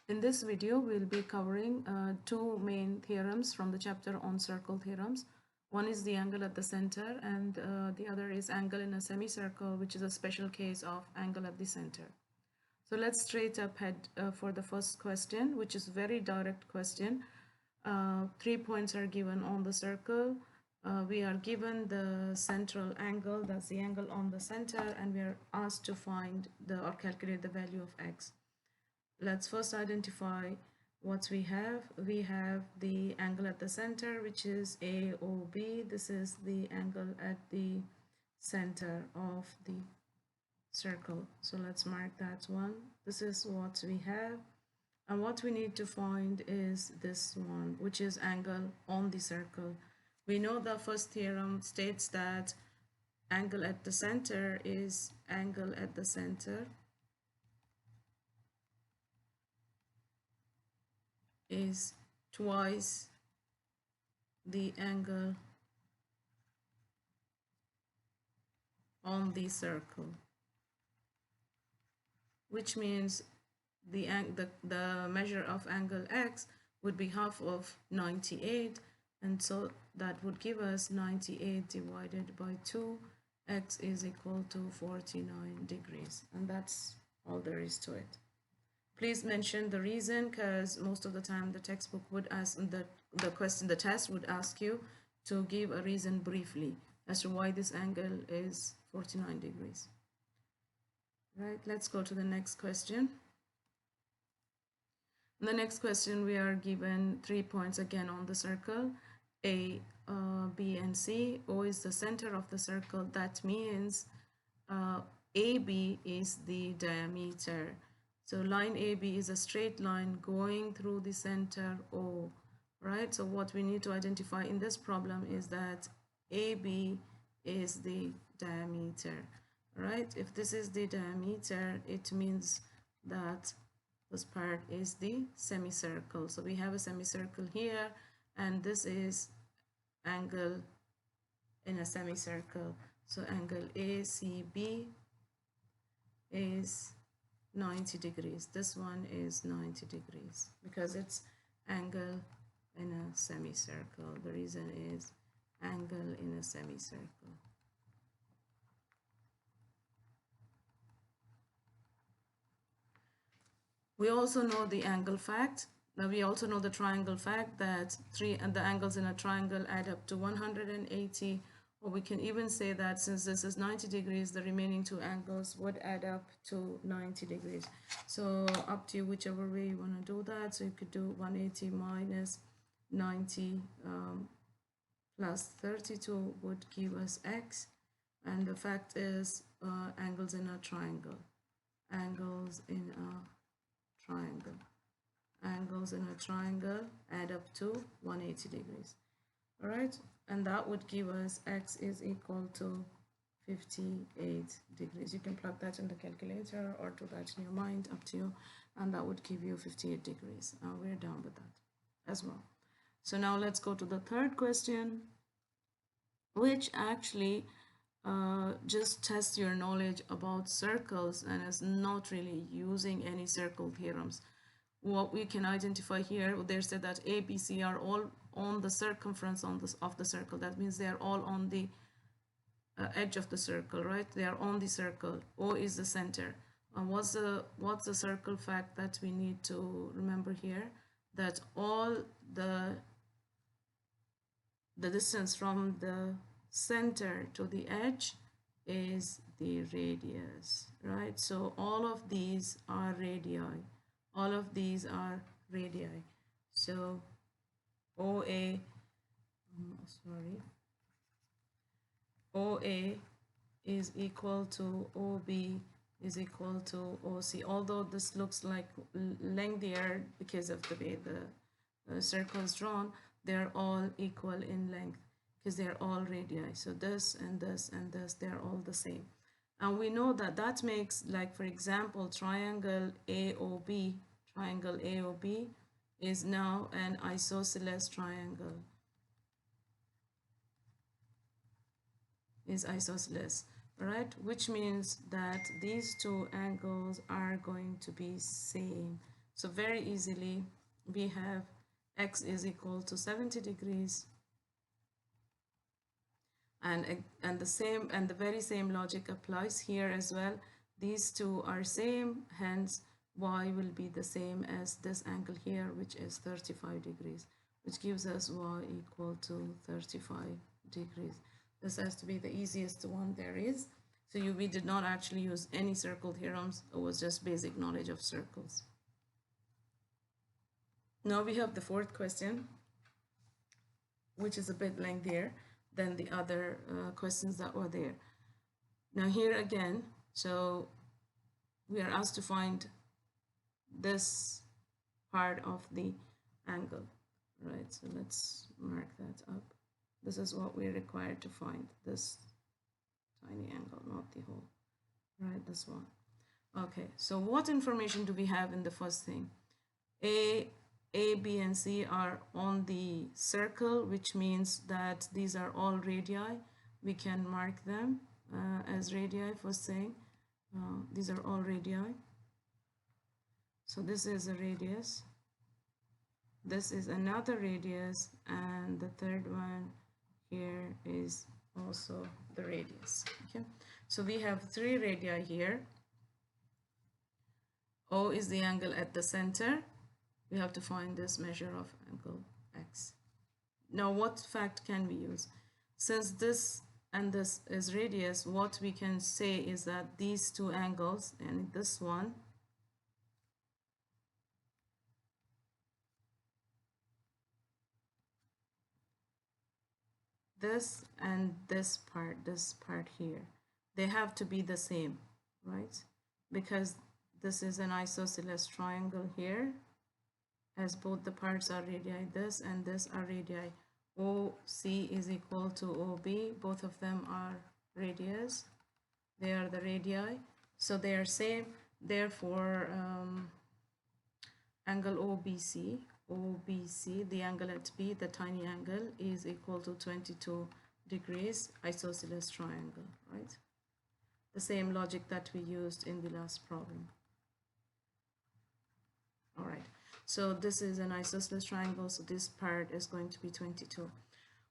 In this video, we'll be covering two main theorems from the chapter on circle theorems. One is the angle at the center, and the other is angle in a semicircle, which is a special case of angle at the center. So let's straight up head for the first question, which is very direct question. 3 points are given on the circle. We are given the central angle, that's the angle on the center, and we are asked to find or calculate the value of x. Let's first identify what we have. We have the angle at the center, which is AOB. This is the angle at the center of the circle. So let's mark that one. This is what we have. And what we need to find is this one, which is angle on the circle. We know the first theorem states that angle at the center is angle at the center is twice the angle on the circle, which means the measure of angle x would be half of 98, and so that would give us 98 divided by 2. X is equal to 49 degrees, and that's all there is to it. Please mention the reason, because most of the time the textbook would ask, the test would ask you to give a reason briefly as to why this angle is 49 degrees. Right, let's go to the next question. In the next question, we are given 3 points again on the circle, A, B, and C. O is the center of the circle. That means AB is the diameter. So line AB is a straight line going through the center O, right? So what we need to identify in this problem is that AB is the diameter, right? If this is the diameter, it means that this part is the semicircle. So we have a semicircle here, and this is angle in a semicircle. So angle ACB is 90 degrees. This one is 90 degrees because it's angle in a semicircle. The reason is angle in a semicircle. We also know the angle fact. Now we also know the triangle fact that the angles in a triangle add up to 180, or we can even say that since this is 90 degrees, the remaining two angles would add up to 90 degrees. So up to you whichever way you want to do that. So you could do 180 minus 90 plus 32 would give us x, and the fact is angles in a triangle. Angles in a triangle. Angles in a triangle add up to 180 degrees. All right, and that would give us x is equal to 58 degrees. You can plug that in the calculator or do that in your mind, up to you, and that would give you 58 degrees. We're done with that as well. So now let's go to the third question, which actually just tests your knowledge about circles and is not really using any circle theorems. What we can identify here, they said that A, B, C are all on the circumference of the circle. That means they are all on the edge of the circle, right? They are on the circle. O is the center. What's the circle fact that we need to remember here? That all the distance from the center to the edge is the radius, right? So all of these are radii. All of these are radii. So OA, OA is equal to OB is equal to OC. Although this looks like lengthier because of the way the circle is drawn, they're all equal in length because they're all radii. So this and this and this, they're all the same. And we know that that makes, like, for example, triangle AOB is now an isosceles triangle. Is isosceles, right? Which means that these two angles are going to be same. So very easily we have x is equal to 70 degrees, and the very same logic applies here as well. These two are same, hence y will be the same as this angle here, which is 35 degrees, which gives us y equal to 35 degrees. This has to be the easiest one there is. So we did not actually use any circle theorems. It was just basic knowledge of circles. Now we have the fourth question, which is a bit lengthier than the other questions that were there. Now here again, so we are asked to find this part of the angle, right? So let's mark that up. This is what we're required to find, this tiny angle, not the whole, right? This one. Okay, so what information do we have in the first thing? A, B, and C are on the circle, which means that these are all radii. We can mark them as radii, first thing. These are all radii. So this is a radius. This is another radius, and the third one here is also the radius. Okay, so we have 3 radii here. O is the angle at the center. We have to find this measure of angle x. Now what fact can we use? Since this and this is radius, what we can say is that these two angles, and this one, this and this part here, they have to be the same, right? Because this is an isosceles triangle here, as both the parts are radii, this and this are radii. OC is equal to OB, both of them are radius, they are the radii, so they are same. Therefore angle OBC, the angle at B, the tiny angle, is equal to 22 degrees, isosceles triangle, right? The same logic that we used in the last problem. All right, so this is an isosceles triangle, so this part is going to be 22,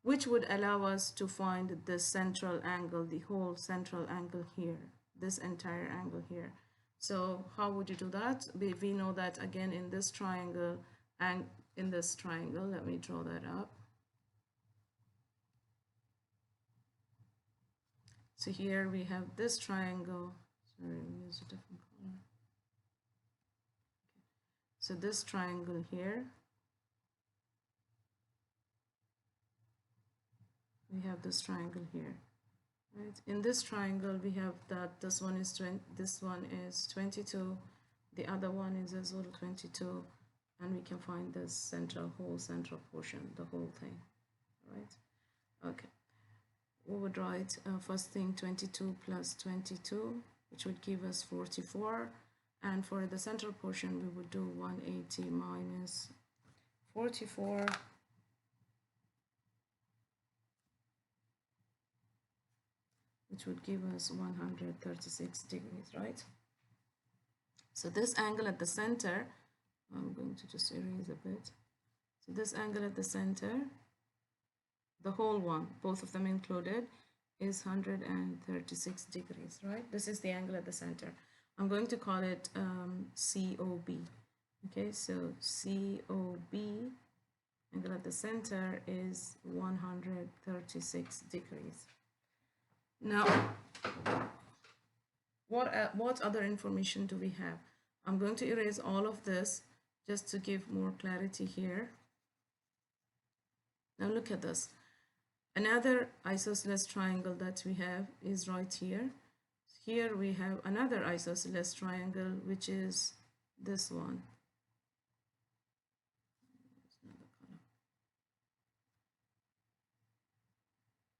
which would allow us to find the central angle, the whole central angle here, this entire angle here. So how would you do that? We know that again in this triangle, and in this triangle, let me draw that up. So here we have this triangle. Sorry, we use a different color. So this triangle here, we have this triangle here, right? In this triangle, we have that this one is 22, the other one is as well 22, and we can find this whole central portion, the whole thing, right? Okay, we would write first thing 22 plus 22, which would give us 44. And for the central portion, we would do 180 minus 44. Which would give us 136 degrees, right? So this angle at the center, I'm going to just erase a bit. So this angle at the center, the whole one, both of them included, is 136 degrees, right? This is the angle at the center. I'm going to call it COB. Okay, so COB, angle at the center, is 136 degrees. Now, what other information do we have? I'm going to erase all of this just to give more clarity here. Now look at this. Another isosceles triangle that we have is right here. Here we have another isosceles triangle, which is this one.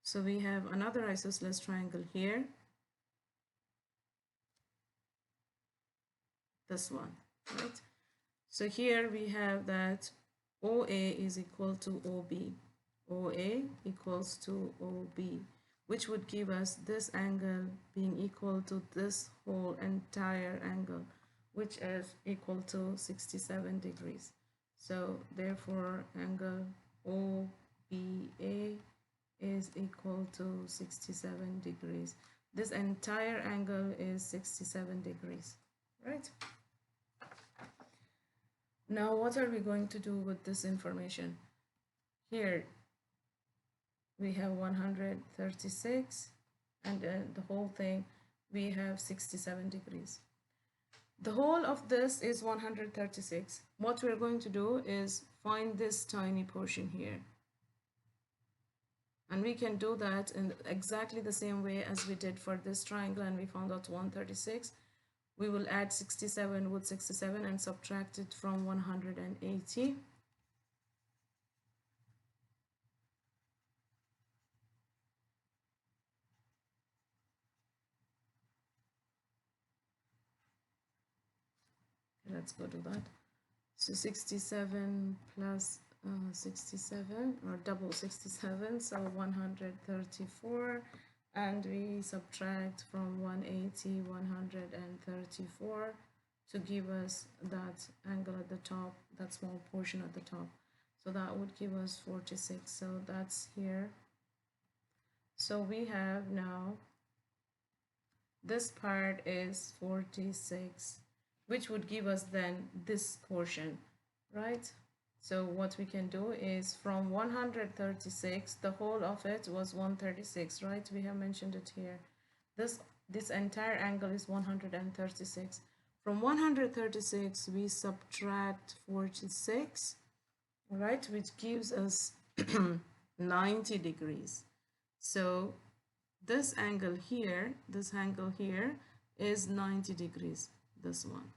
So we have another isosceles triangle here. This one, right? So here we have that OA is equal to OB. OA equals to OB, which would give us this angle being equal to this whole entire angle, which is equal to 67 degrees. So therefore angle OBA is equal to 67 degrees. This entire angle is 67 degrees, right? Now what are we going to do with this information? Here we have 136 and the whole thing we have 67 degrees. The whole of this is 136. What we're going to do is find this tiny portion here. And we can do that in exactly the same way as we did for this triangle and we found out 136. We will add 67 with 67 and subtract it from 180. Let's go to that. So 67 plus 67 or double 67, so 134, and we subtract from 180 134 to give us that angle at the top, that small portion at the top. So that would give us 46. So that's here. So we have now this part is 46, which would give us then this portion, right? So what we can do is from 136, the whole of it was 136, right? We have mentioned it here. This entire angle is 136. From 136, we subtract 46, right? Which gives us 90 degrees. So this angle here is 90 degrees, this one.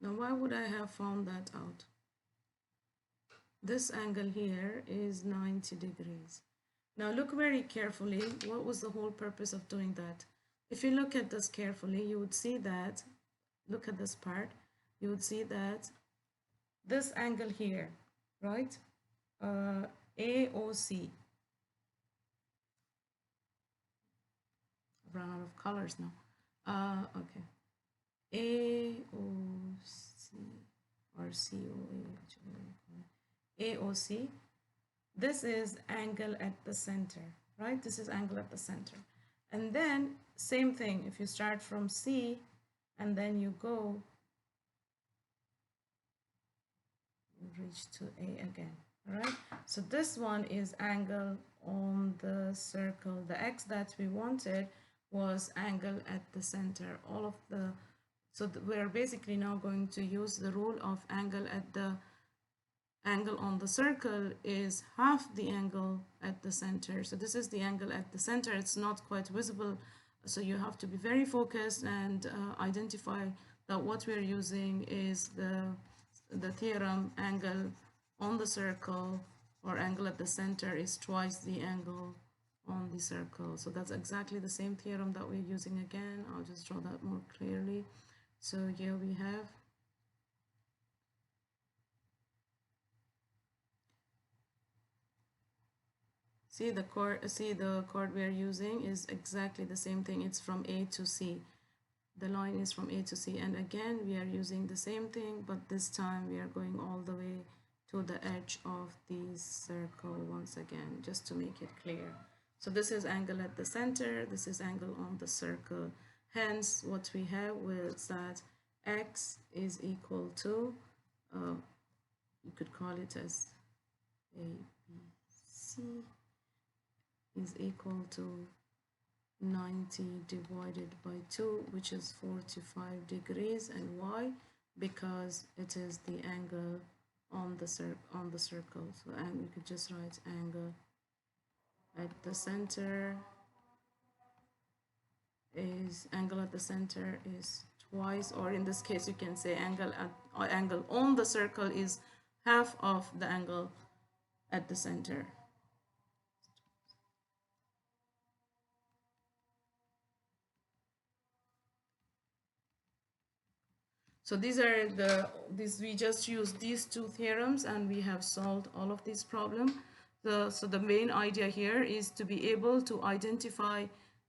Now, why would I have found that out? This angle here is 90 degrees. Now, look very carefully. What was the whole purpose of doing that? If you look at this carefully, you would see that, look at this part, you would see that this angle here, right? AOC. I've run out of colors now. Okay. AOC or COA, AOC. This is angle at the center, right? This is angle at the center. And then same thing, if you start from C and then you go, you reach to A again, all right? So this one is angle on the circle. The X that we wanted was angle at the center. All of the So we're basically now going to use the rule of angle on the circle is half the angle at the center. So this is the angle at the center. It's not quite visible. So you have to be very focused and identify that what we're using is the theorem angle on the circle, or angle at the center is twice the angle on the circle. So that's exactly the same theorem that we're using again. I'll just draw that more clearly. So here we have the chord we are using is exactly the same thing. It's from A to C. The line is from A to C, and again we are using the same thing, but this time we are going all the way to the edge of the circle once again, just to make it clear. So this is angle at the center, this is angle on the circle. Hence what we have is that X is equal to, you could call it as ABC, is equal to 90 divided by 2, which is 45 degrees. And why? Because it is the angle on the circle. So, and we could just write angle at the center is twice, or in this case you can say angle on the circle is half of the angle at the center. So we just use these two theorems and we have solved all of these problems. So the main idea here is to be able to identify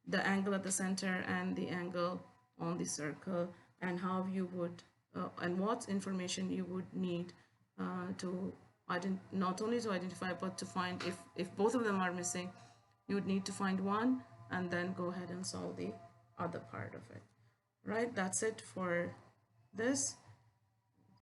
the angle at the center and the angle on the circle, and how you would and what information you would need to not only to identify, but to find, if both of them are missing, you would need to find one and then go ahead and solve the other part of it. Right, that's it for this.